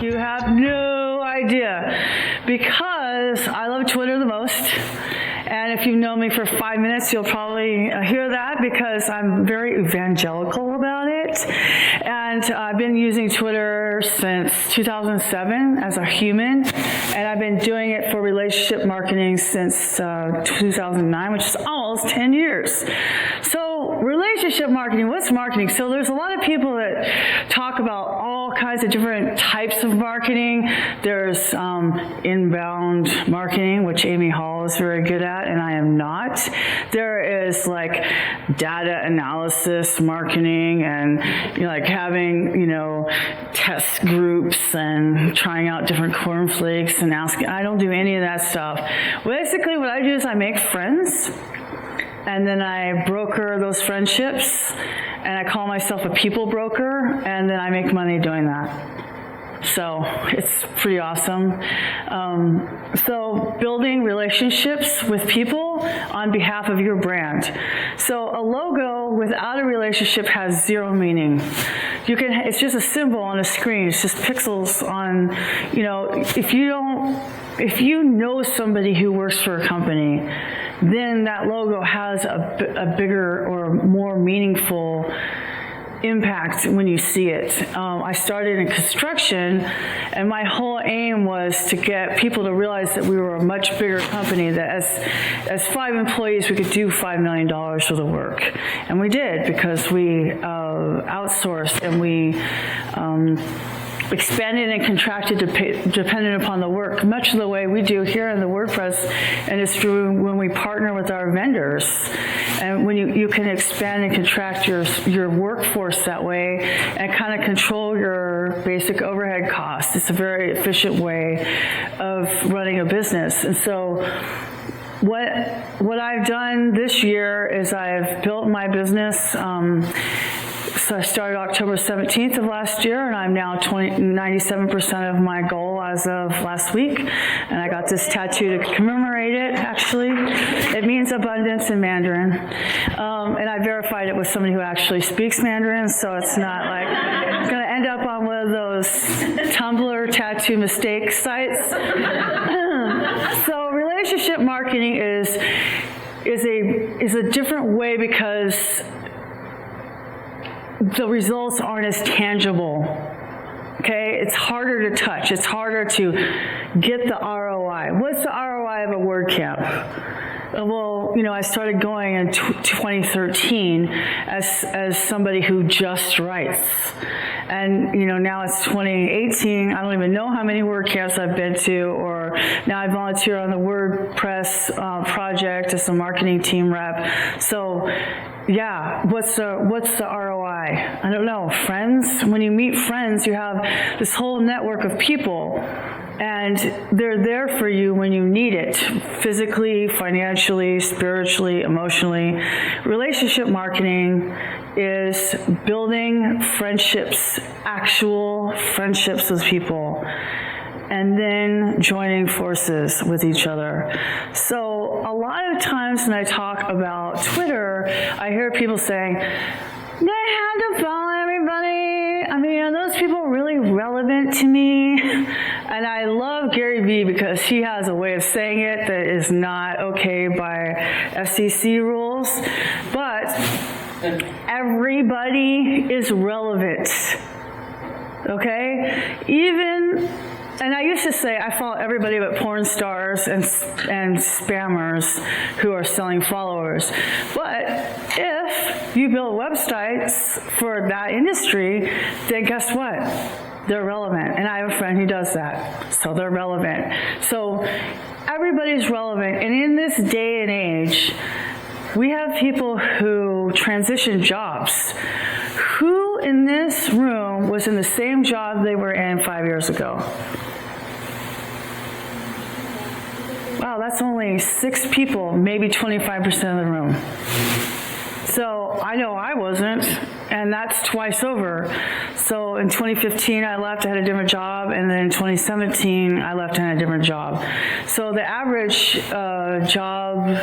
You have no idea. Because I love Twitter the most. And if you know me for 5 minutes, you'll probably hear that because I'm very evangelical about it. And I've been using Twitter since 2007 as a human. And I've been doing it for relationship marketing since 2009, which is almost 10 years. So relationship marketing, what's marketing? So there's a lot of people that talk about all kinds of different types of marketing. There's inbound marketing, which Amy Hall is very good at, and I am not. There is like data analysis marketing and like having, test groups and trying out different cornflakes and asking. I don't do any of that stuff. Basically what I do is I make friends. And then I broker those friendships, and I call myself a people broker, and then I make money doing that. So it's pretty awesome. So building relationships with people on behalf of your brand. So a logo without a relationship has zero meaning. It's just a symbol on a screen. It's just pixels on, if you know somebody who works for a company, then that logo has a bigger or more meaningful impact when you see it. I started in construction, and my whole aim was to get people to realize that we were a much bigger company, that as 5 employees we could do $5 million worth of work. And we did, because we outsourced and we expanded and contracted dependent upon the work, much of the way we do here in the WordPress industry when we partner with our vendors. And when you can expand and contract your workforce that way and kind of control your basic overhead costs. It's a very efficient way of running a business. And so what I've done this year is I've built my business. So I started October 17th of last year, and I'm now 97% of my goal as of last week. And I got this tattoo to commemorate it, actually. It means abundance in Mandarin. And I verified it with somebody who actually speaks Mandarin, so it's not like it's going to end up on one of those Tumblr tattoo mistake sites. So relationship marketing is a different way because the results aren't as tangible. Okay, it's harder to touch. It's harder to get the ROI. What's the ROI of a WordCamp? Well, I started going in 2013 as somebody who just writes. And, now it's 2018. I don't even know how many WordCamps I've been to, or now I volunteer on the WordPress project as a marketing team rep. So, yeah, what's the ROI? I don't know. Friends? When you meet friends, you have this whole network of people, and they're there for you when you need it, physically, financially, spiritually, emotionally. Relationship marketing is building friendships, actual friendships with people, and then joining forces with each other. So a lot of times when I talk about Twitter, I hear people saying, they had to follow everybody. I mean, are those people really relevant to me? And I love Gary Vee because he has a way of saying it that is not okay by FCC rules. But everybody is relevant. Okay? And I used to say I follow everybody but porn stars and spammers who are selling followers. But if you build websites for that industry, then guess what? They're relevant. And I have a friend who does that. So they're relevant. So everybody's relevant. And in this day and age, we have people who transition jobs. Who in this room was in the same job they were in 5 years ago? Wow, that's only 6 people, maybe 25% of the room. So I know I wasn't, and that's twice over. So in 2015, I left, I had a different job, and then in 2017, I left and had a different job. So the average job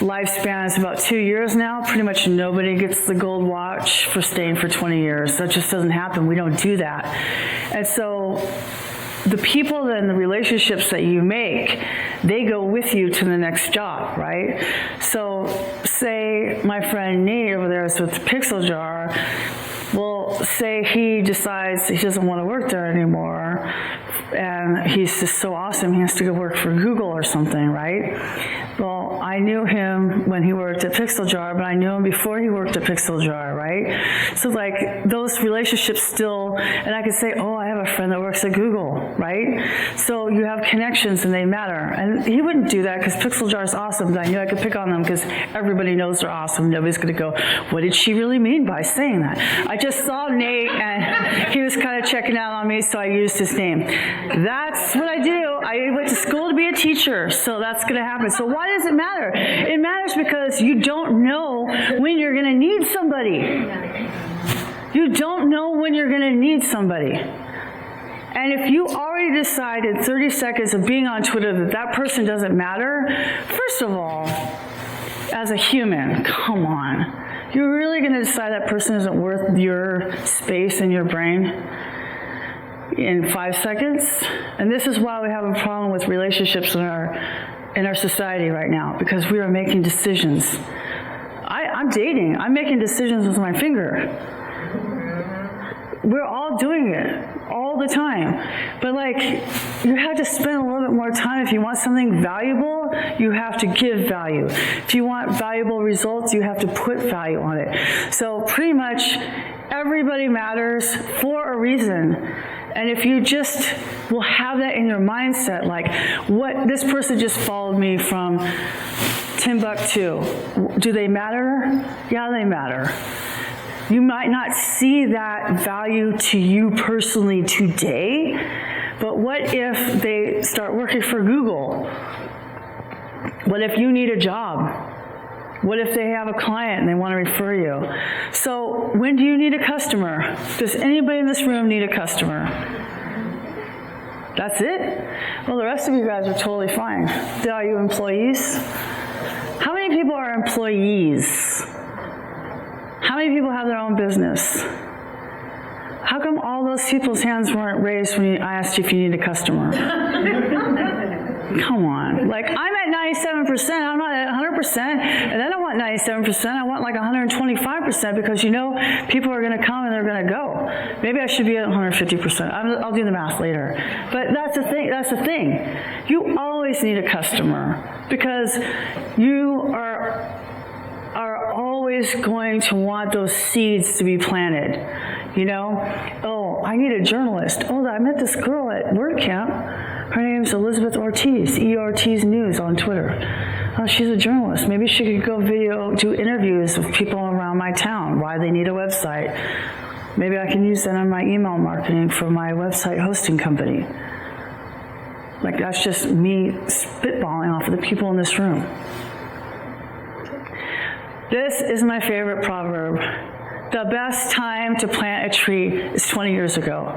lifespan is about 2 years now. Pretty much nobody gets the gold watch for staying for 20 years. That just doesn't happen. We don't do that. And so the people and the relationships that you make, they go with you to the next job, right? So say my friend Nate over there is with Pixel Jar. Well, say he decides he doesn't want to work there anymore, and he's just so awesome, he has to go work for Google or something, right? Well, I knew him when he worked at Pixel Jar, but I knew him before he worked at Pixel Jar, right? So like those relationships still, and I could say, oh, I have a friend that works at Google, right? So you have connections and they matter. And he wouldn't do that because Pixel Jar is awesome, but I knew I could pick on them because everybody knows they're awesome. Nobody's going to go, what did she really mean by saying that? I just saw Nate and he was kind of checking out on me, so I used his name. That's what I do. I went to school to be a teacher, so that's going to happen. So why does it matter? It matters because you don't know when you're going to need somebody. You don't know when you're going to need somebody. And if you already decide in 30 seconds of being on Twitter that that person doesn't matter, first of all, as a human, come on. You're really going to decide that person isn't worth your space in your brain in 5 seconds? And this is why we have a problem with relationships in our society right now, because we are making decisions. I'm dating. I'm making decisions with my finger. We're all doing it all the time. But like, you have to spend a little bit more time. If you want something valuable, you have to give value. If you want valuable results, you have to put value on it. So pretty much everybody matters for a reason. And if you just will have that in your mindset, like, what, this person just followed me from Timbuktu. Do they matter? Yeah, they matter. You might not see that value to you personally today, but what if they start working for Google? What if you need a job? What if they have a client and they want to refer you? So when do you need a customer? Does anybody in this room need a customer? That's it? Well, the rest of you guys are totally fine. Are you employees? How many people are employees? How many people have their own business? How come all those people's hands weren't raised when I asked you if you need a customer? Come on. Like, I'm at 97%, I'm not at 100%, and I don't want 97%, I want like 125% because you know people are going to come and they're going to go. Maybe I should be at 150%. I'll do the math later. But that's the thing. You always need a customer because you are always going to want those seeds to be planted. You know, oh, I need a journalist. Oh, I met this girl at WordCamp. Her name's Elizabeth Ortiz, E-Ortiz News on Twitter. Oh, she's a journalist. Maybe she could go do interviews with people around my town, why they need a website. Maybe I can use that on my email marketing for my website hosting company. Like, that's just me spitballing off of the people in this room. This is my favorite proverb. The best time to plant a tree is 20 years ago.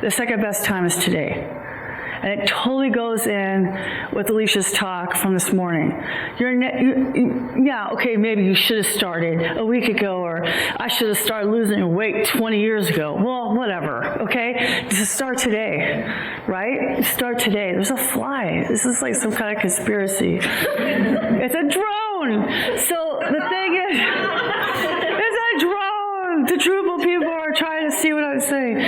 The second best time is today. And it totally goes in with Alicia's talk from this morning. Yeah, okay, maybe you should have started a week ago, or I should have started losing weight 20 years ago. Well, whatever, okay? Just start today, right? Start today. There's a fly. This is like some kind of conspiracy. It's a drone. So the thing is, it's a drone. The Drupal people are trying to see what I'm saying.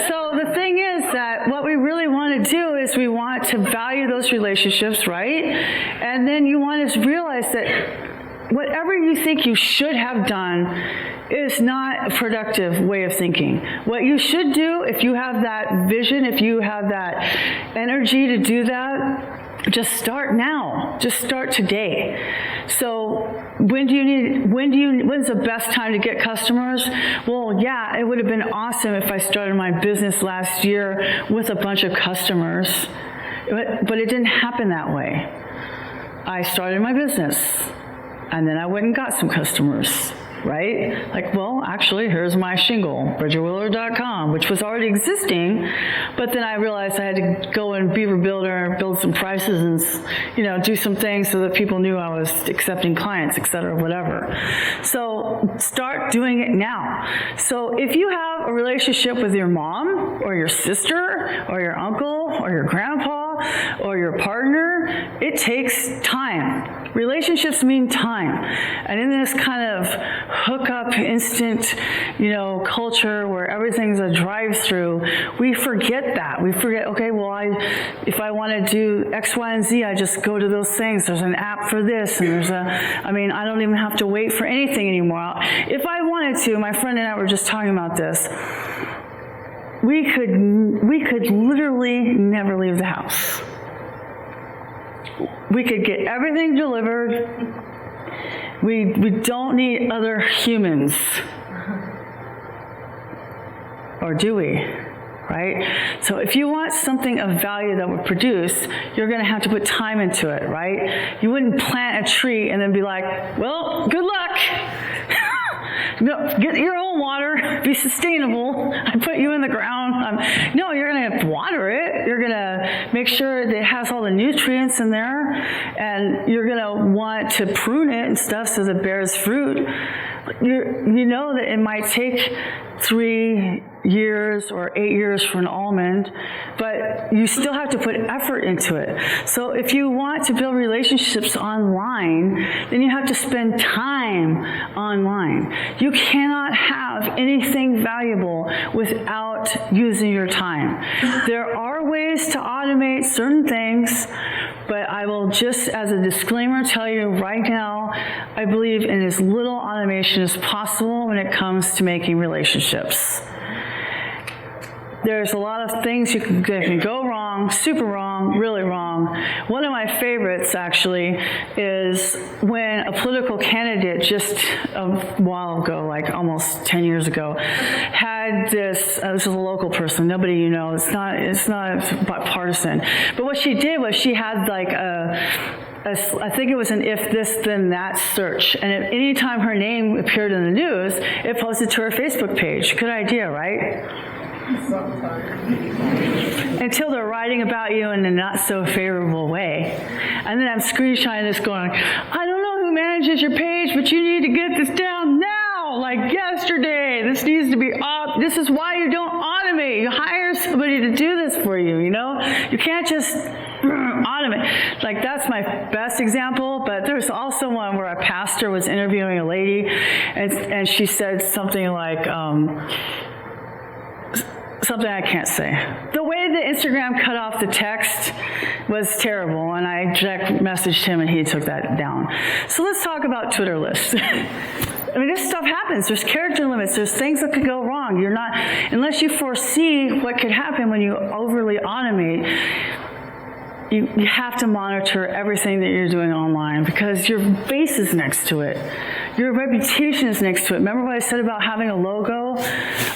So the thing is that what we really want to do is we want to value those relationships, right? And then you want to realize that whatever you think you should have done is not a productive way of thinking. What you should do, if you have that vision, if you have that energy to do that, just start now. Just start today. So when's the best time to get customers? Well, yeah, it would have been awesome if I started my business last year with a bunch of customers, but it didn't happen that way. I started my business, and then I went and got some customers. Right? Like, well, actually, here's my shingle, bridgetwiller.com, which was already existing, but then I realized I had to go and Beaver Builder, build some prices and, you know, do some things so that people knew I was accepting clients, et cetera, whatever. So start doing it now. So if you have a relationship with your mom, or your sister or your uncle or your grandpa or your partner. It takes time. Relationships mean time. And in this kind of hookup, instant, culture where everything's a drive-through, we forget that. We forget, okay, well, if I want to do X, Y, and Z, I just go to those things. There's an app for this, and I don't even have to wait for anything anymore. If I wanted to, my friend and I were just talking about this, we could literally never leave the house. We could get everything delivered. We don't need other humans. Or do we? Right? So if you want something of value that would produce, you're going to have to put time into it, right? You wouldn't plant a tree and then be like, well, good luck. No, get your own water, be sustainable. I put you in the ground. No, you're going to water it. You're going to make sure that it has all the nutrients in there, and you're going to want to prune it and stuff so that it bears fruit. You know that it might take 3 years or 8 years for an almond, but you still have to put effort into it. So if you want to build relationships online, then you have to spend time online. You cannot have anything valuable without using your time. There are ways to automate certain things, but I will just, as a disclaimer, tell you right now, I believe in as little automation as possible when it comes to making relationships. There's a lot of things that can go wrong, super wrong, really wrong. One of my favorites, actually, is when a political candidate just a while ago, like almost 10 years ago, had this was a local person, nobody you know, it's not partisan. But what she did was she had like I think it was an if this then that search, and at any time her name appeared in the news, it posted to her Facebook page. Good idea, right? Until they're writing about you in a not so favorable way. And then I'm screenshotting this going, I don't know who manages your page, but you need to get this down now, like yesterday. This needs to be up. This is why you don't automate. You hire somebody to do this for you, You can't just automate. Like, that's my best example, but there's also one where a pastor was interviewing a lady, and she said something like, something I can't say. The way that Instagram cut off the text was terrible, and I direct messaged him and he took that down. So let's talk about Twitter lists. I mean, this stuff happens. There's character limits. There's things that could go wrong. Unless you foresee what could happen when you overly automate, you have to monitor everything that you're doing online because your face is next to it. Your reputation is next to it. Remember what I said about having a logo?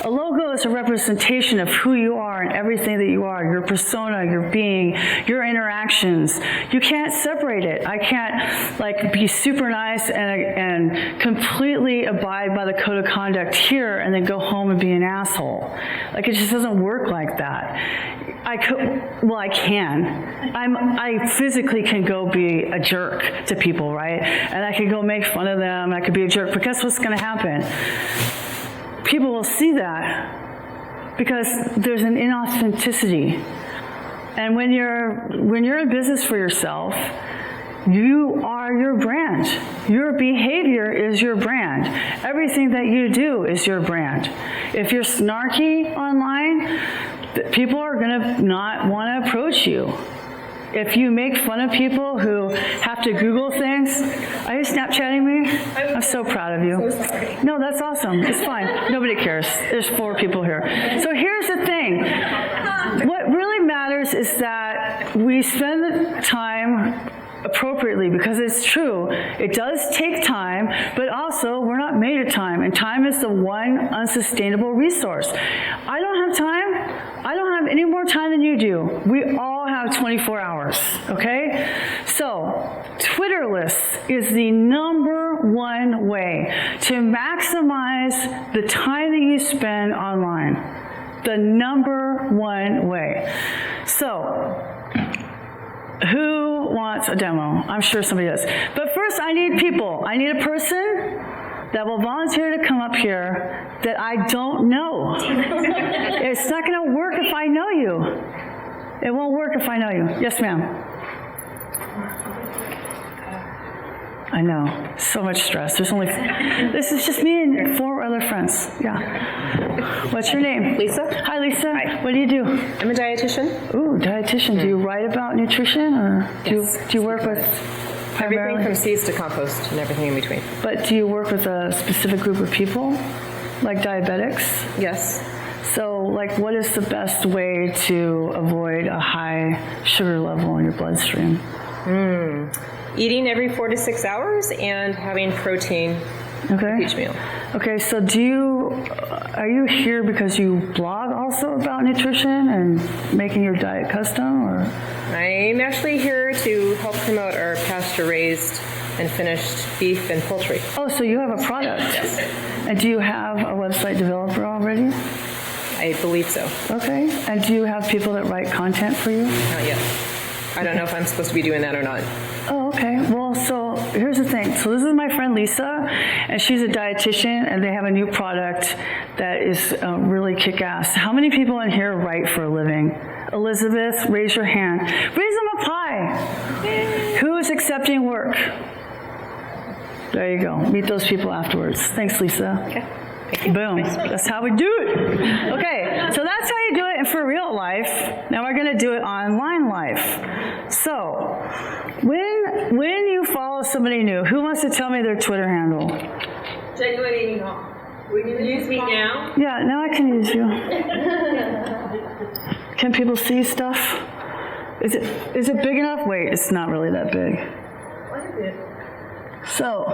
A logo is a representation of who you are and everything that you are, your persona, your being, your interactions. You can't separate it. I can't be super nice and completely abide by the code of conduct here and then go home and be an asshole. It just doesn't work like that. I can. I physically can go be a jerk to people, right? And I can go make fun of them. I could be a jerk. But guess what's going to happen? People will see that because there's an inauthenticity. And when you're in business for yourself, you are your brand. Your behavior is your brand. Everything that you do is your brand. If you're snarky online, people are going to not want to approach you. If you make fun of people who have to Google things, are you Snapchatting me? I'm so proud of you. So sorry. No, that's awesome. It's fine. Nobody cares. There's 4 people here. So here's the thing. What really matters is that we spend the time appropriately, because it's true. It does take time, but also we're not made of time, and time is the one unsustainable resource. I don't have time. I don't have any more time than you do. We all have 24 hours, okay? So, Twitter lists is the #1 way to maximize the time that you spend online. The #1 way. So, who wants a demo? I'm sure somebody does. But first, I need people. I need a person that will volunteer to come up here that I don't know. It's not going to work if I know you. It won't work if I know you. Yes, ma'am. I know. So much stress. This is just me and 4 other friends. Yeah. What's your name? Lisa. Hi, Lisa. Hi. What do you do? I'm a dietitian. Ooh, dietitian. Do you write about nutrition, or do you work with primarily? Everything from seeds to compost and everything in between. But do you work with a specific group of people, like diabetics? Yes. So, like, what is the best way to avoid a high sugar level in your bloodstream? Eating every 4 to 6 hours and having protein with each meal. Okay, so are you here because you blog also about nutrition and making your diet custom, or? I'm actually here to help promote our pasture-raised and finished beef and poultry. Oh, so you have a product. Yes. And do you have a website developer already? I believe so. Okay. And do you have people that write content for you? Not yet. I don't know if I'm supposed to be doing that or not. Oh, okay. Well, so here's the thing. So this is my friend Lisa, and she's a dietitian, and they have a new product that is really kick-ass. How many people in here write for a living? Elizabeth, raise your hand. Raise them up high. Who is accepting work? There you go. Meet those people afterwards. Thanks, Lisa. Okay. Boom. That's how we do it. Okay, so that's how you do it for real life. Now we're going to do it online life. So, when you follow somebody new, who wants to tell me their Twitter handle? We can use me now? Yeah, now I can use you. Can people see stuff? Is it big enough? Wait, it's not really that big. What is it? So,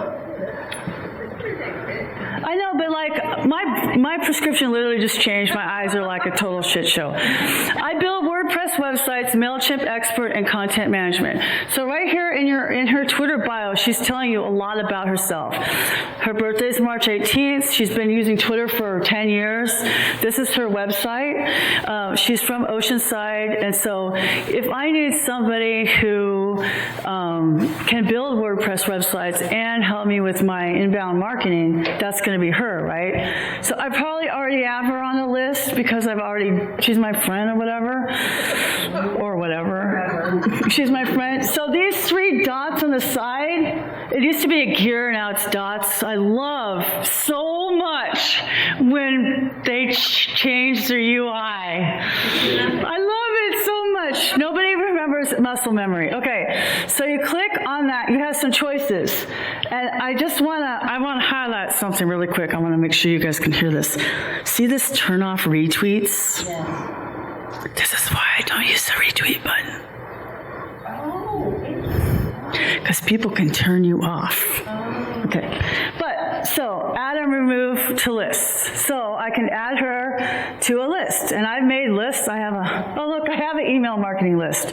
I know, but like my prescription literally just changed. My eyes are like a total shit show. I build WordPress websites, MailChimp expert, and content management. So right here in her Twitter bio, she's telling you a lot about herself. Her birthday is March 18th. She's been using Twitter for 10 years. This is her website. She's from Oceanside, and so if I need somebody who can build WordPress websites and help me with my inbound marketing, that's going to be her, right? So I probably already have her on the list because she's my friend or whatever. She's my friend. So these 3 dots on the side, it used to be a gear, now it's dots. I love so much when they change their UI. I love it so much. Nobody remembers muscle memory. Okay, so you click on that, you have some choices. And I want to highlight something really quick. I want to make sure you guys can hear this. See this turn off retweets? Yeah. This is why I don't use the retweet button. Oh. Because people can turn you off. Okay. So add and remove to lists. So I can add her to a list. And I've made lists. I have an email marketing list.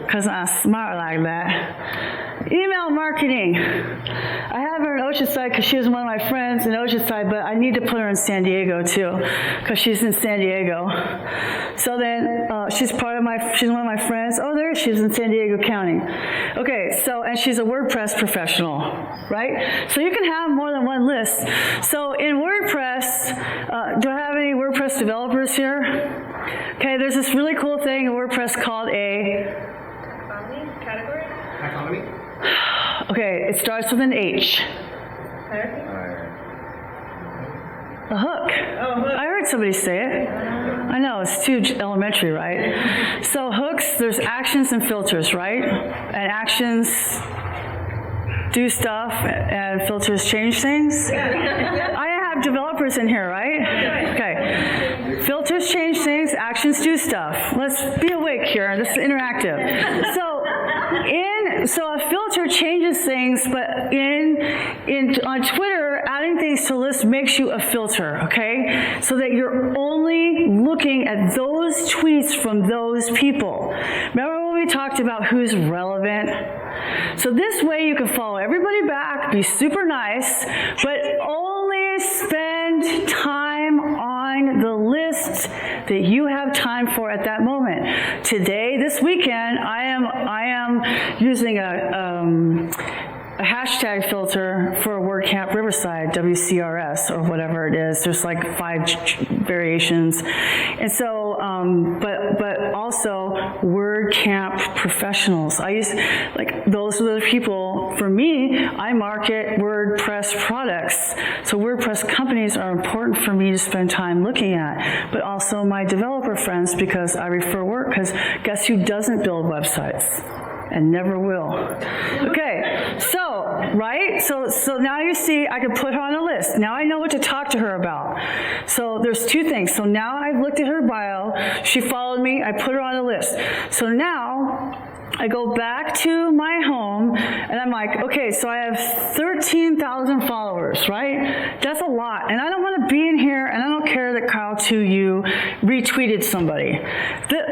Because I'm smart like that. Email marketing. I have her in Oceanside because she was one of my friends in Oceanside, but I need to put her in San Diego too, because she's in San Diego. So then she's one of my friends. Oh, there she is in San Diego County. Okay, and she's a WordPress professional, right? So you can have more than one list. So in WordPress, do I have any WordPress developers here? Okay, there's this really cool thing in WordPress called a Category? Taxonomy? Okay, it starts with an H. Hierarchy? A hook. Oh, hook. I heard somebody say it. I know, it's too elementary, right? So hooks, there's actions and filters, right? And actions do stuff and filters change things. I have developers in here, right? Okay. Filters change things, actions do stuff. Let's be awake here. This is interactive. So a filter changes things, but on Twitter, adding things to lists makes you a filter, okay? So that you're only looking at those tweets from those people. Remember when we talked about who's relevant? So this way you can follow everybody back, be super nice, but only spend time on the list that you have time for at that moment. Today, this weekend, I am using a a hashtag filter for WordCamp Riverside, WCRS, or whatever it is. There's like 5 variations. And so, but also WordCamp professionals. I use, like, those are the people, for me, I market WordPress products. So WordPress companies are important for me to spend time looking at, but also my developer friends, because I refer work, because guess who doesn't build websites? And never will. Okay, so, right? So now you see I can put her on a list. Now I know what to talk to her about. So there's 2 things. So now I've looked at her bio, she followed me, I put her on a list. So now I go back to my home and I'm like, okay, so I have 13,000 followers, right? That's a lot. And I don't want to be in here, and I don't care that Kyle you retweeted somebody.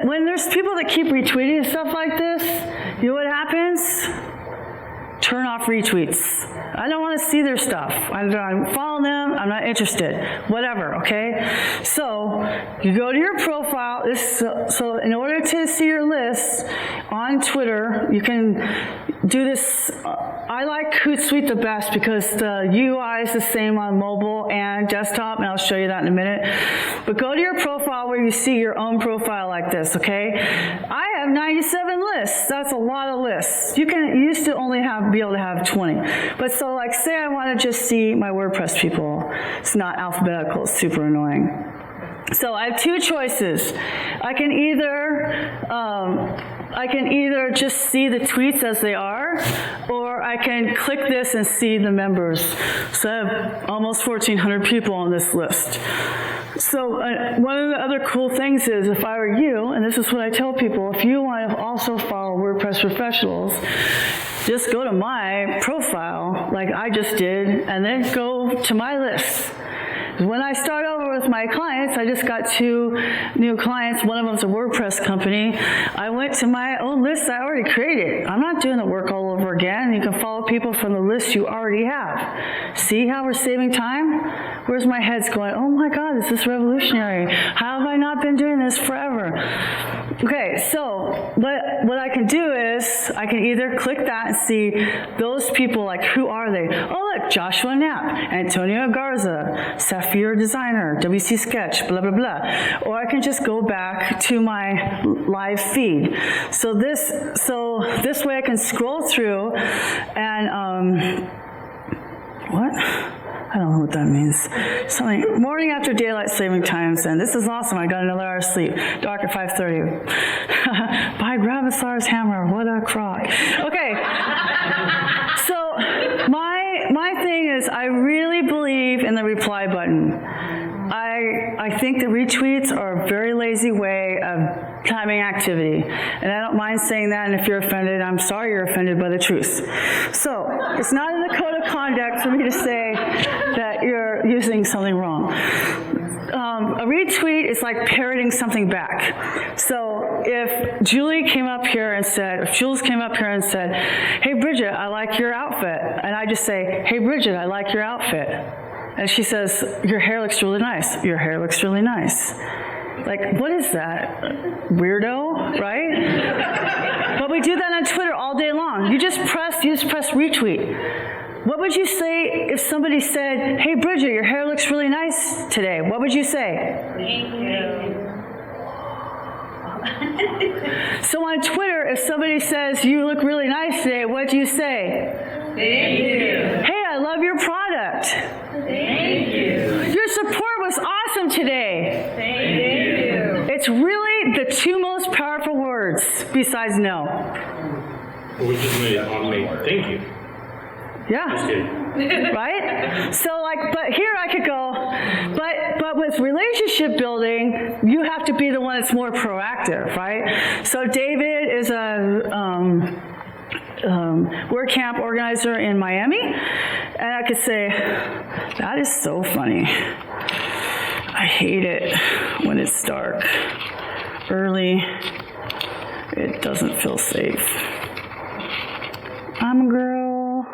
When there's people that keep retweeting stuff like this, you know what happens? Turn off retweets. I don't want to see their stuff. I'm following them. I'm not interested. Whatever, okay? So you go to your profile. So in order to see your list on Twitter, you can do this. I like HootSuite the best because the UI is the same on mobile and desktop, and I'll show you that in a minute. But go to your profile where you see your own profile like this, okay? I have 97 lists. That's a lot of lists. You used to only be able to have 20. But so, like, say I want to just see my WordPress people. It's not alphabetical. It's super annoying. So I have 2 choices. I can either just see the tweets as they are, or I can click this and see the members. So I have almost 1,400 people on this list. So one of the other cool things is, if I were you, and this is what I tell people, if you want to also follow WordPress professionals, just go to my profile like I just did, and then go to my list. When I start over with my clients, I just got 2 new clients. One of them's a WordPress company. I went to my own list I already created. I'm not doing the work all over again. You can follow people from the list you already have. See how we're saving time? Where's my head's going, oh my God, this is revolutionary. How have I not been doing this forever? Okay, so what I can do is I can either click that and see those people, like, who are they? Oh, look, Joshua Knapp, Antonio Garza, Sapphire Designer, WC Sketch, blah, blah, blah. Or I can just go back to my live feed. So this way I can scroll through and, what? I don't know what that means. Something, morning after daylight saving times, and this is awesome. I got another hour of sleep. Dark at 5:30. By Gravasar's hammer, what a crock. Okay. So my thing is, I really believe in the reply button. I think the retweets are a very lazy way of timing activity. And I don't mind saying that, and if you're offended, I'm sorry you're offended by the truth. So it's not in the code of conduct for me to say that you're using something wrong. A retweet is like parroting something back. So if Jules came up here and said, hey Bridget, I like your outfit. And I just say, hey Bridget, I like your outfit. And she says, your hair looks really nice. Your hair looks really nice. Like, what is that? Weirdo, right? But we do that on Twitter all day long. You just press retweet. What would you say if somebody said, hey Bridget, your hair looks really nice today? What would you say? Thank you. So on Twitter, if somebody says, you look really nice today, what do you say? Thank you. Hey, I love your product. Thank you. Your support was awesome today. Thank you. It's really the 2 most powerful words besides no. We just made it automate. Thank you. Yeah. Right? So, like, but here I could go, but with relationship building, you have to be the one that's more proactive, right? So David is a WordCamp organizer in Miami, and I could say, that is so funny. I hate it when it's dark. Early, it doesn't feel safe. I'm a girl.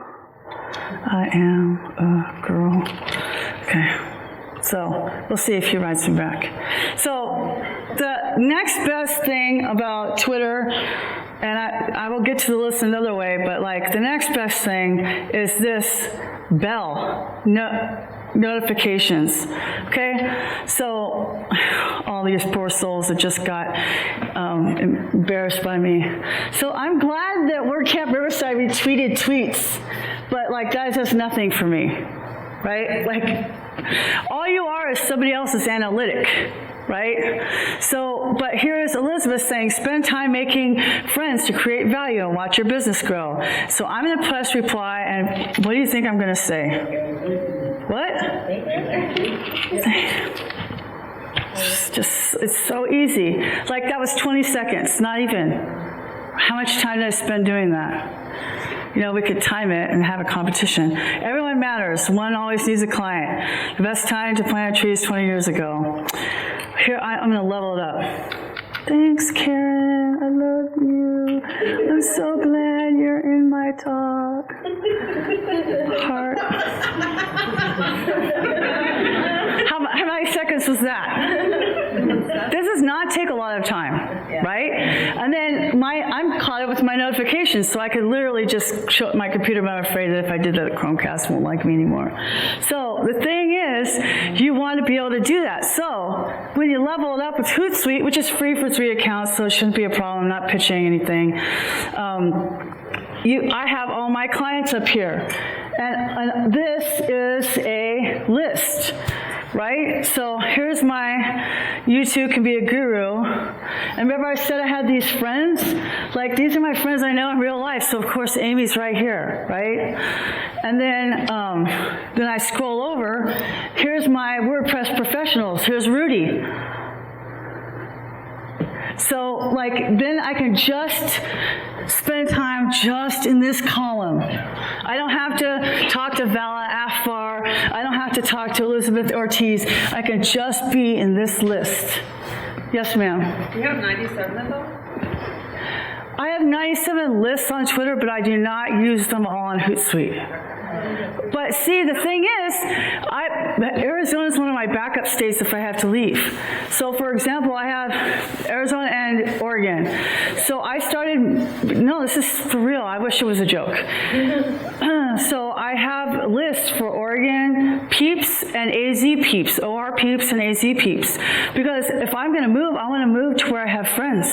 I am a girl. Okay. So we'll see if he writes me back. So the next best thing about Twitter And I will get to the list another way, but like the next best thing is this bell, notifications, okay? So all these poor souls that just got embarrassed by me. So I'm glad that WordCamp Riverside retweeted tweets, but like guys, that's nothing for me, right? Like all you are is somebody else's analytic. Right? So, but here's Elizabeth saying, spend time making friends to create value and watch your business grow. So I'm going to press reply, and what do you think I'm going to say? What? It's so easy. Like that was 20 seconds, not even. How much time did I spend doing that? You know, we could time it and have a competition. Everyone matters. One always needs a client. The best time to plant a tree is 20 years ago. Here, I'm going to level it up. Thanks, Karen. I love you. I'm so glad you're in my talk. Heart. How many seconds was that? This does not take a lot of time, right? And then I'm caught up with my notifications, so I could literally just show my computer, but I'm afraid that if I did that, Chromecast won't like me anymore. So the thing is, you want to be able to do that. So when you level it up with HootSuite, which is free for 3 accounts, so it shouldn't be a problem, I'm not pitching anything. I have all my clients up here. And this is a list, right? So here's my, you too can be a guru. And remember I said I had these friends? Like these are my friends I know in real life. So of course Amy's right here, right? And then I scroll over. Here's my WordPress professionals. Here's Rudy. So like then I can just spend time just in this column. I don't have to talk to Vala Afar. I don't have to talk to Elizabeth Ortiz. I can just be in this list. Yes, ma'am. Do you have 97 of them? I have 97 lists on Twitter, but I do not use them all on Hootsuite. But see, the thing is, Arizona is one of my backup states if I have to leave. So for example, I have Arizona and Oregon. So I started, no, this is for real. I wish it was a joke. So I have lists for Oregon peeps and AZ peeps, OR peeps and AZ peeps. Because if I'm going to move, I want to move to where I have friends.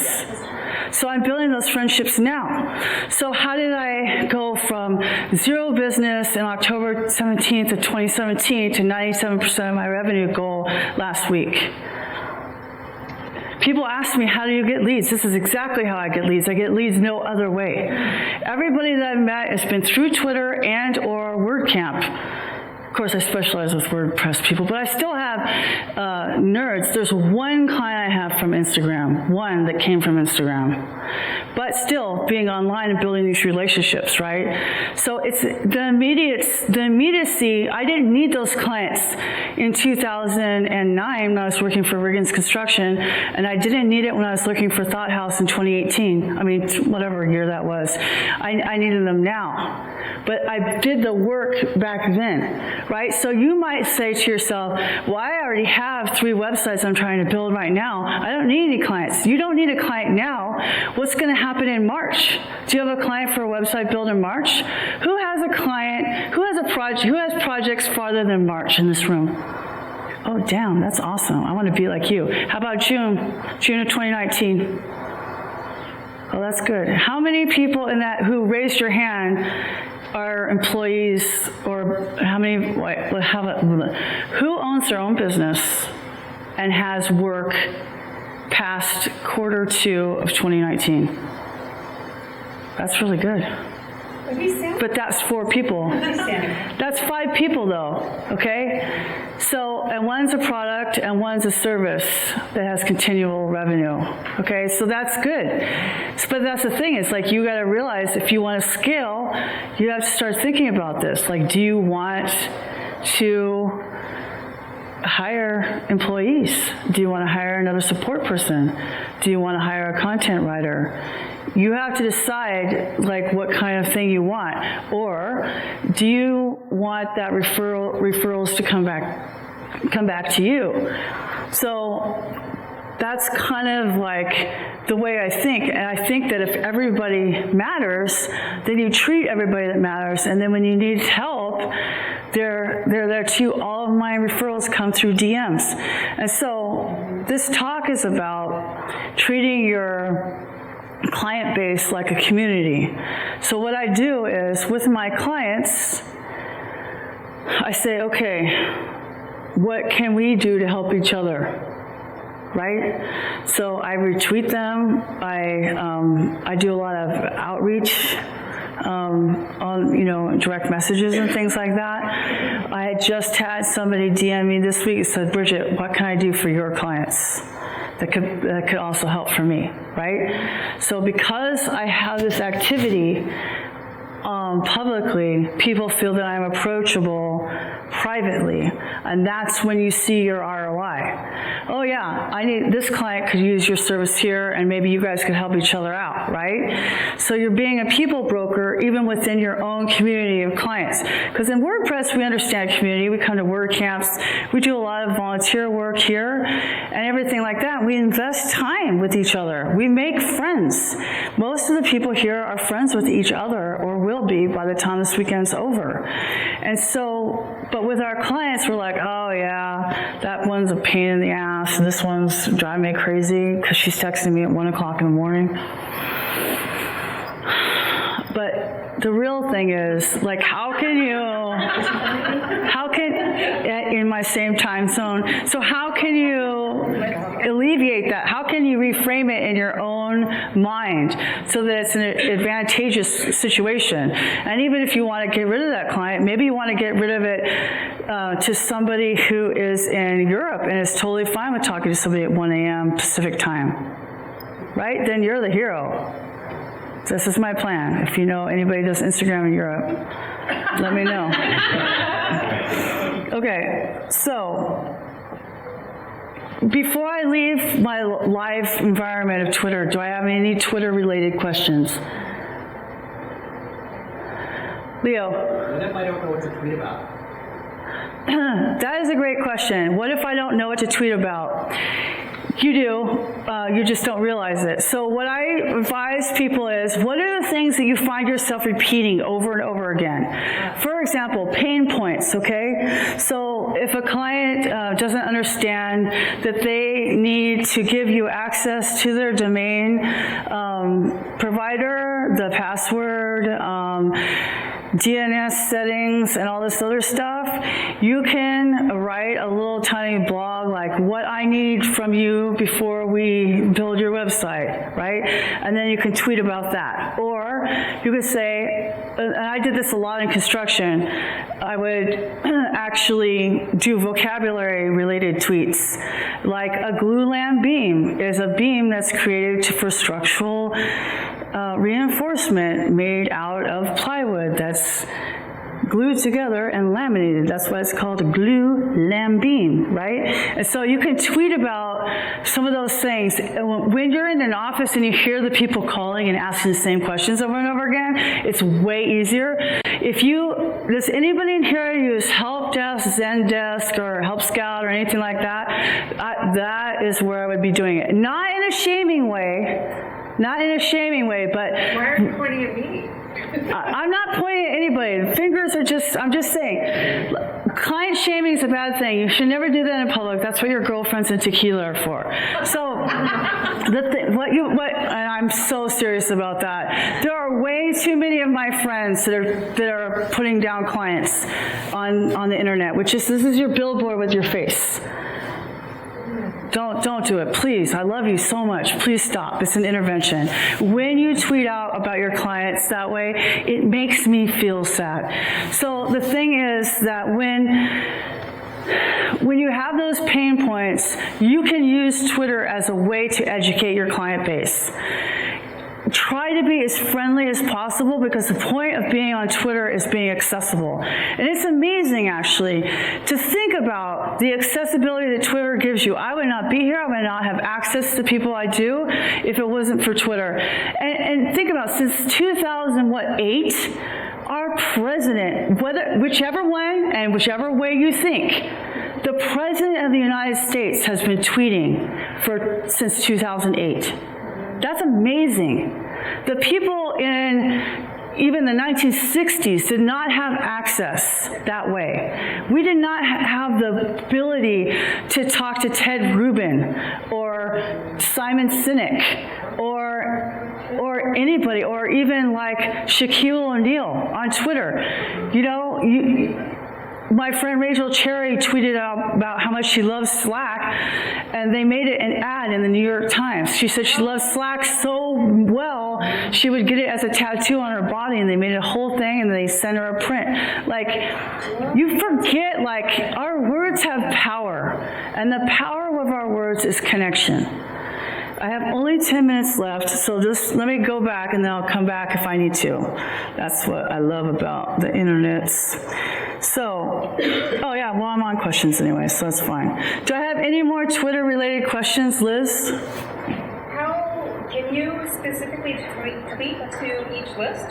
So I'm building those friendships now. So how did I go from zero business in October 17th of 2017 to 97% of my revenue goal last week? People ask me, how do you get leads? This is exactly how I get leads. I get leads no other way. Everybody that I've met has been through Twitter and or WordCamp. Of course, I specialize with WordPress people, but I still have nerds. There's one client I have from Instagram, one that came from Instagram. But still, being online and building these relationships, right? So it's the immediacy. I didn't need those clients in 2009 when I was working for Riggins Construction, and I didn't need it when I was looking for Thought House in 2018. I mean, whatever year that was. I needed them now. But I did the work back then, right? So you might say to yourself, well, I already have 3 websites I'm trying to build right now. I don't need any clients. You don't need a client now. What's going to happen in March? Do you have a client for a website build in March? Who has a client? Who has a project? Who has projects farther than March in this room? Oh, damn, that's awesome. I want to be like you. How about June of 2019? Oh, that's good. How many people in that who raised your hand are employees, or how many, who owns their own business and has work past Q2 of 2019? That's really good. But that's 4 people. That's 5 people though, okay? So, and one's a product and one's a service that has continual revenue, okay? So that's good. But that's the thing, it's like you gotta realize if you wanna scale, you have to start thinking about this. Like, do you want to hire employees? Do you wanna hire another support person? Do you wanna hire a content writer? You have to decide like what kind of thing you want, or do you want that referrals to come back to you? So that's kind of like the way I think. And I think that if everybody matters, then you treat everybody that matters. And then when you need help, they're there too. All of my referrals come through DMs. And so this talk is about treating your client base like a community. So what I do is with my clients, I say, okay, what can we do to help each other? Right? So I retweet them. I do a lot of outreach on direct messages and things like that. I just had somebody DM me this week and said, Bridget, what can I do for your clients that could also help for me, right? So because I have this activity publicly, people feel that I'm approachable privately, and that's when you see your ROI. Oh yeah, this client could use your service here, and maybe you guys could help each other out, right? So you're being a people broker even within your own community of clients. Because in WordPress, we understand community. We come to WordCamps. We do a lot of volunteer work here and everything like that. We invest time with each other. We make friends. Most of the people here are friends with each other, or will be by the time this weekend's over. And so, but with our clients, we're like, oh yeah, that one's a pain in the ass. This one's driving me crazy because she's texting me at 1 o'clock in the morning. But the real thing is, like, in my same time zone, so how can you alleviate that? How can you reframe it in your own mind so that it's an advantageous situation? And even if you want to get rid of that client, maybe you want to get rid of it to somebody who is in Europe and is totally fine with talking to somebody at 1 a.m. Pacific time, right? Then you're the hero. This is my plan. If you know anybody does Instagram in Europe, let me know. Okay, so before I leave my live environment of Twitter, do I have any Twitter-related questions? Leo? What if I don't know what to tweet about? That is a great question. What if I don't know what to tweet about? You do, you just don't realize it. So what I advise people is, what are the things that you find yourself repeating over and over again? For example, pain points, okay? So if a client doesn't understand that they need to give you access to their domain provider, the password, DNS settings, and all this other stuff, you can write a little tiny blog like what I need from you before we build your website, right? And then you can tweet about that. Or you could say, and I did this a lot in construction, I would actually do vocabulary related tweets. Like a glulam beam is a beam that's created for structural reinforcement made out of plywood that's glued together and laminated. That's why it's called a glulam beam, right? And so you can tweet about some of those things. When you're in an office and you hear the people calling and asking the same questions over and over again, it's way easier. Does anybody in here use Help Desk, Zendesk, or Help Scout, or anything like that? That is where I would be doing it. Not in a shaming way. Not in a shaming way, but... Why are you pointing at me? I'm not pointing at anybody. Fingers are just, I'm just saying, client shaming is a bad thing. You should never do that in public. That's what your girlfriends and tequila are for. So, and I'm so serious about that. There are way too many of my friends that are putting down clients on the internet, this is your billboard with your face. Don't do it, please. I love you so much. Please stop. It's an intervention. When you tweet out about your clients that way, it makes me feel sad. So the thing is that when you have those pain points, you can use Twitter as a way to educate your client base. Try to be as friendly as possible, because the point of being on Twitter is being accessible. And it's amazing, actually, to think about the accessibility that Twitter gives you. I would not be here, I would not have access to the people I do if it wasn't for Twitter. And think about, since 2008, our president, whichever one and whichever way you think, The President of the United States has been tweeting since 2008. That's amazing. The people in even the 1960s did not have access that way. We did not have the ability to talk to Ted Rubin or Simon Sinek or anybody, or even like Shaquille O'Neal on Twitter. You know, my friend Rachel Cherry tweeted out about how much she loves Slack, and they made it an ad in the New York Times. She said she loves Slack so well, she would get it as a tattoo on her body, and they made a whole thing, and they sent her a print. Like, you forget, like, our words have power, and the power of our words is connection. I have only 10 minutes left, so just let me go back and then I'll come back if I need to. That's what I love about the internet. So, oh yeah, well, I'm on questions anyway, so that's fine. Do I have any more Twitter-related questions, Liz? Can you specifically tweet to each list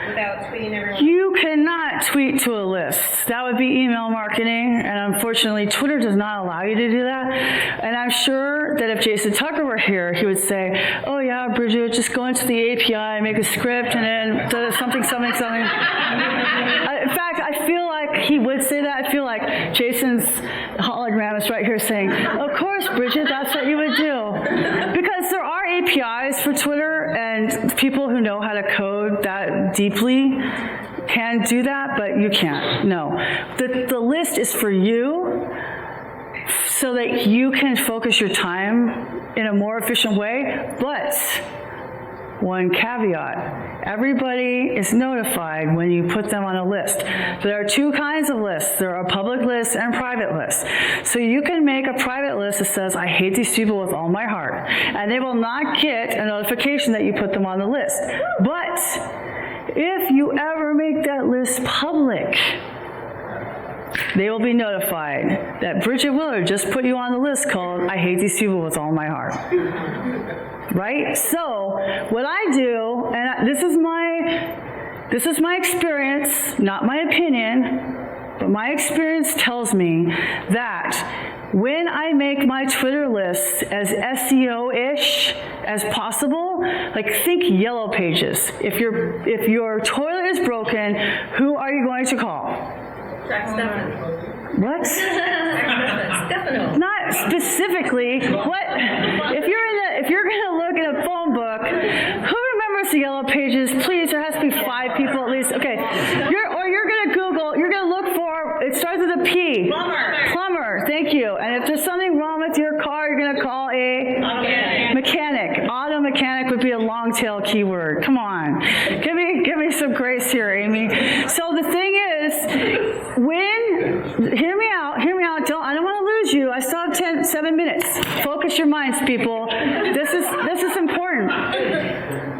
without tweeting everyone? You cannot tweet to a list. That would be email marketing, and unfortunately, Twitter does not allow you to do that. And I'm sure that if Jason Tucker were here, he would say, oh yeah, Bridget, just go into the API, make a script, and then something. In fact, I feel like he would say that. I feel like Jason's hologram is right here saying, of course, Bridget, that's what you would do. Because there are APIs for Twitter, and people who know how to code that deeply can do that, but you can't. No. The list is for you so that you can focus your time in a more efficient way, but one caveat: everybody is notified when you put them on a list. There are two kinds of lists. There are public lists and private lists. So you can make a private list that says, I hate these people with all my heart, and they will not get a notification that you put them on the list. But if you ever make that list public, they will be notified that Bridget Willard just put you on the list called, I hate these people with all my heart. Right? So what I do, and this is my experience, not my opinion, but my experience tells me that when I make my Twitter list as SEO-ish as possible, like think Yellow Pages. If your toilet is broken, who are you going to call? What? Not specifically. What? If you're gonna look at a phone book, who remembers the Yellow Pages? Please, there has to be 5 people at least. Okay. You're gonna Google. You're gonna look for. It starts with a P. Plumber. Thank you. And if there's something wrong with your car, you're gonna call a mechanic. Auto mechanic would be a long tail keyword. Come on. Give me some grace here, Amy. So the thing is, hear me out. I don't want to lose you. I still have 7 minutes. Focus your minds, people. This is important.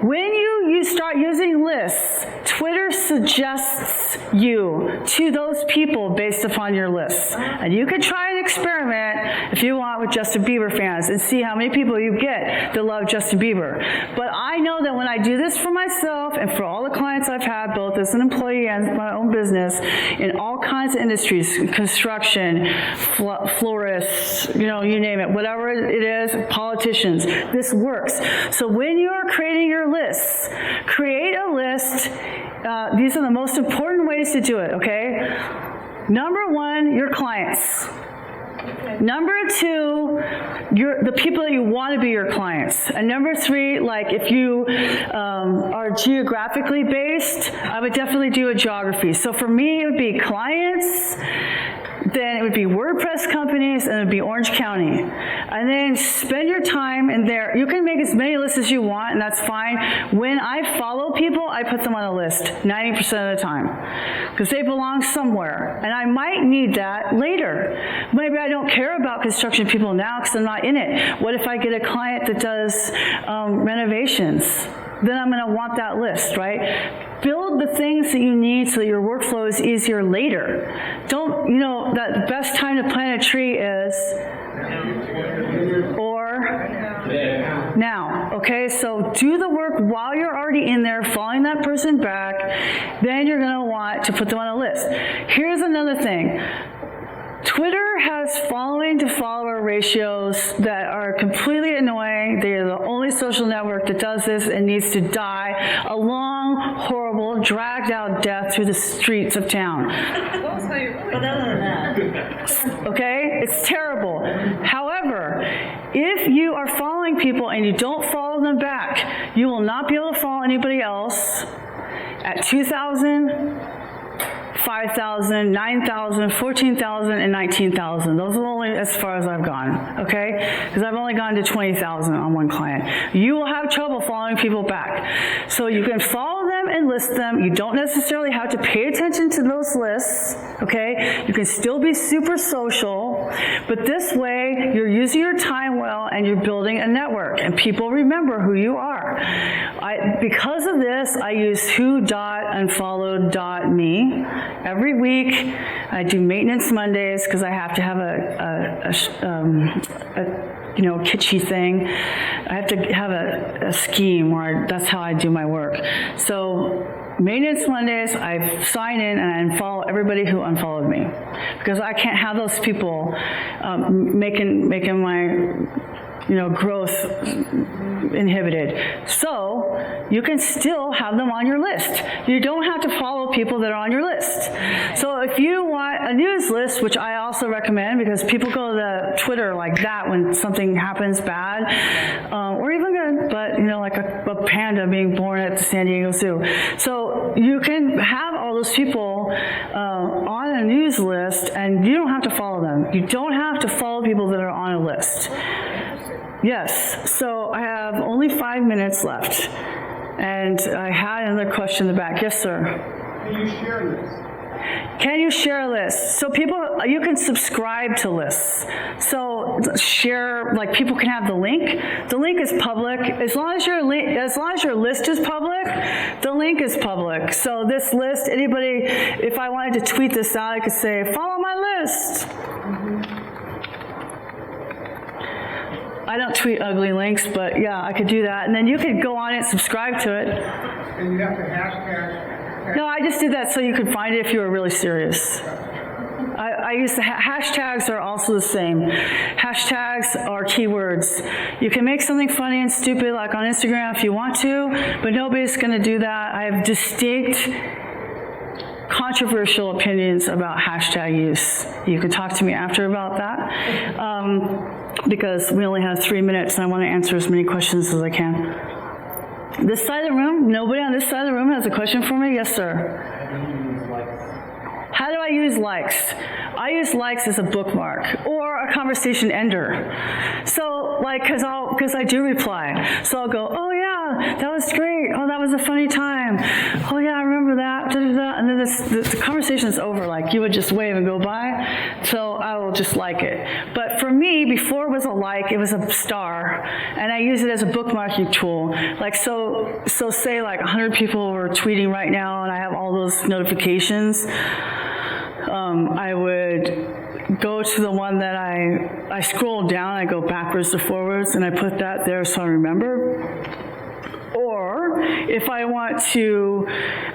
When you start using lists, Twitter suggests you to those people based upon your lists. And you can try an experiment if you want with Justin Bieber fans and see how many people you get that love Justin Bieber. But I know that when I do this for myself and for all the clients I've had, both as an employee and my own business, in all kinds of industries, construction, florists, you name it, whatever it is, politicians, this works. So when you're creating your lists, create a list. These are the most important ways to do it, okay? Number 1, your clients. Number 2, the people that you want to be your clients. And number 3, like if you are geographically based, I would definitely do a geography. So for me, it would be clients, then it would be WordPress companies, and it would be Orange County. And then spend your time in there. You can make as many lists as you want, and that's fine. When I follow people, I put them on a list 90% of the time because they belong somewhere. And I might need that later. Maybe I don't care about construction people now because I'm not in it. What if I get a client that does renovations? Then I'm going to want that list, right? Build the things that you need so that your workflow is easier later. Don't, that the best time to plant a tree is now, okay? So do the work while you're already in there, following that person back. Then you're going to want to put them on a list. Here's another thing. Twitter Twitter has following to follower ratios that are completely annoying. They are the only social network that does this and needs to die a long, horrible, dragged out death through the streets of town. Tell us how you really But other than that, Okay? It's terrible. However, if you are following people and you don't follow them back, you will not be able to follow anybody else at 2,000, 5,000, 9,000, 14,000, and 19,000. Those are only as far as I've gone, okay? Because I've only gone to 20,000 on one client. You will have trouble following people back. So you can follow them and list them. You don't necessarily have to pay attention to those lists, okay? You can still be super social, but this way you're using your time well and you're building a network and people remember who you are. Because of this, I use who.unfollowed.me. Every week, I do maintenance Mondays because I have to have a kitschy thing. I have to have a scheme where that's how I do my work. So maintenance Mondays, I sign in and I unfollow everybody who unfollowed me because I can't have those people making my growth inhibited. So you can still have them on your list. You don't have to follow people that are on your list. So if you want a news list, which I also recommend because people go to the Twitter like that when something happens bad, or even good, but like a panda being born at the San Diego Zoo. So you can have all those people on a news list and you don't have to follow them. You don't have to follow people that are on a list. Yes, so I have only 5 minutes left, and I had another question in the back. Yes, sir? Can you share lists? Can you share lists? So you can subscribe to lists. So share, like people can have the link. The link is public. As long as your list is public, the link is public. So this list, anybody, if I wanted to tweet this out, I could say, follow my list. I don't tweet ugly links, but yeah, I could do that. And then you could go on it, subscribe to it. And you have to hashtag. No, I just did that so you could find it if you were really serious. I use the hashtags are also the same. Hashtags are keywords. You can make something funny and stupid like on Instagram if you want to, but nobody's going to do that. I have distinct controversial opinions about hashtag use. You can talk to me after about that. Because we only have 3 minutes and I want to answer as many questions as I can. This side of the room, nobody on this side of the room has a question for me? Yes, sir. How do I use likes? I use likes as a bookmark or a conversation ender. So, because I do reply. So I'll go, oh yeah, that was great. Oh, that was a funny time. Oh yeah, I remember that. Da, da, da. And then the conversation's over. Like you would just wave and go by. So I will just like it. But for me, before it was a like, it was a star, and I use it as a bookmarking tool. Like so say like 100 people are tweeting right now, and I have all those notifications. I would go to the one that I scroll down, I go backwards to forwards, and I put that there so I remember. Or if I want to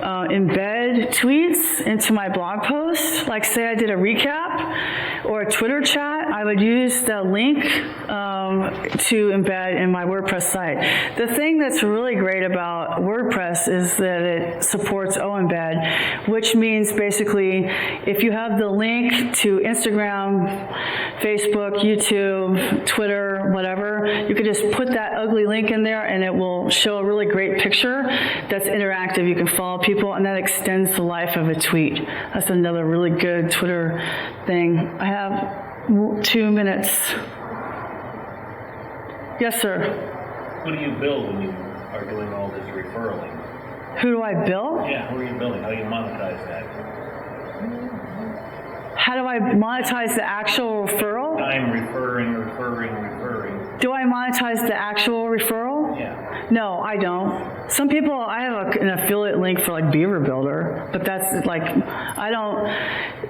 embed tweets into my blog post, like say I did a recap or a Twitter chat, I would use the link to embed in my WordPress site. The thing that's really great about WordPress is that it supports OEmbed, which means basically if you have the link to Instagram, Facebook, YouTube, Twitter, whatever, you can just put that ugly link in there and it will show a really great picture that's interactive. You can follow people and that extends the life of a tweet. That's another really good Twitter thing. I have 2 minutes. Yes, sir. Who do you build when you are doing all this referraling? Who do I bill? Yeah, who are you building? How do you monetize that? How do I monetize the actual referral? I'm referring. Do I monetize the actual referral? Yeah. No, I don't. Some people, I have an affiliate link for like Beaver Builder, but that's like, I don't,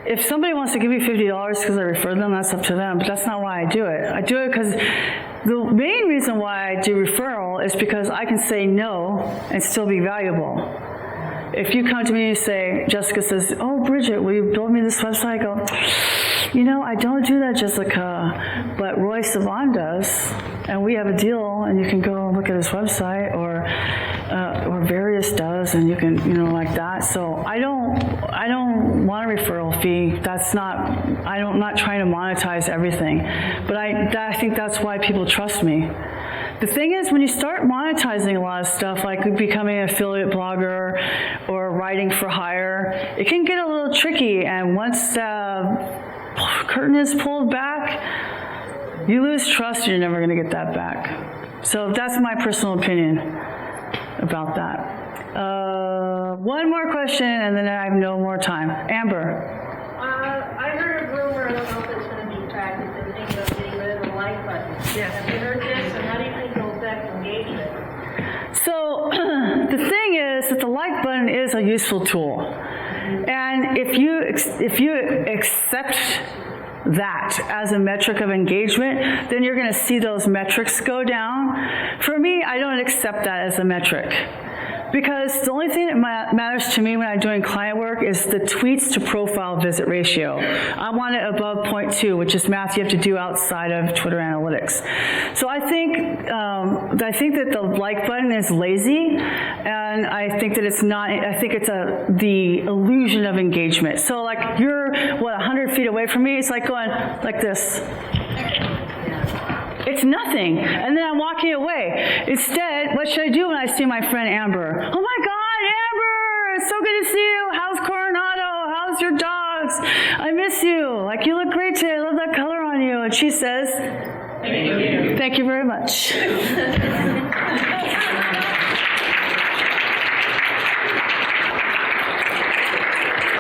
if somebody wants to give me $50 because I referred them, that's up to them, but that's not why I do it. I do it because the main reason why I do referral is because I can say no and still be valuable. if you come to me and say, Jessica says, oh, Bridget, will you build me this website? I go, I don't do that, Jessica, but Roy Savan does, and we have a deal, and you can go look at his website, or Various does, and you can, like that. So I don't want a referral fee. That's not, I'm not trying to monetize everything, but I think that's why people trust me. The thing is, when you start monetizing a lot of stuff, like becoming an affiliate blogger or writing for hire, it can get a little tricky, and once the curtain is pulled back, you lose trust, and you're never going to get that back. So that's my personal opinion about that. One more question, and then I have no more time. Amber. I heard a rumor, I don't know if it's going to be practiced, they're thinking of getting rid of the like button. Have you heard this, and how do you think it'll affect engagement? So the thing is that the like button is a useful tool. And if you accept that as a metric of engagement, then you're going to see those metrics go down. For me, I don't accept that as a metric, because the only thing that matters to me when I'm doing client work is the tweets to profile visit ratio. I want it above 0.2, which is math you have to do outside of Twitter analytics. So I think that the like button is lazy, and I think that it's not. I think it's the illusion of engagement. So like you're 100 feet away from me, it's like going like this. It's nothing. And then I'm walking away. Instead, what should I do when I see my friend Amber? Oh my God, Amber, it's so good to see you. How's Coronado? How's your dogs? I miss you. Like, you look great today. I love that color on you. And she says, thank you very much.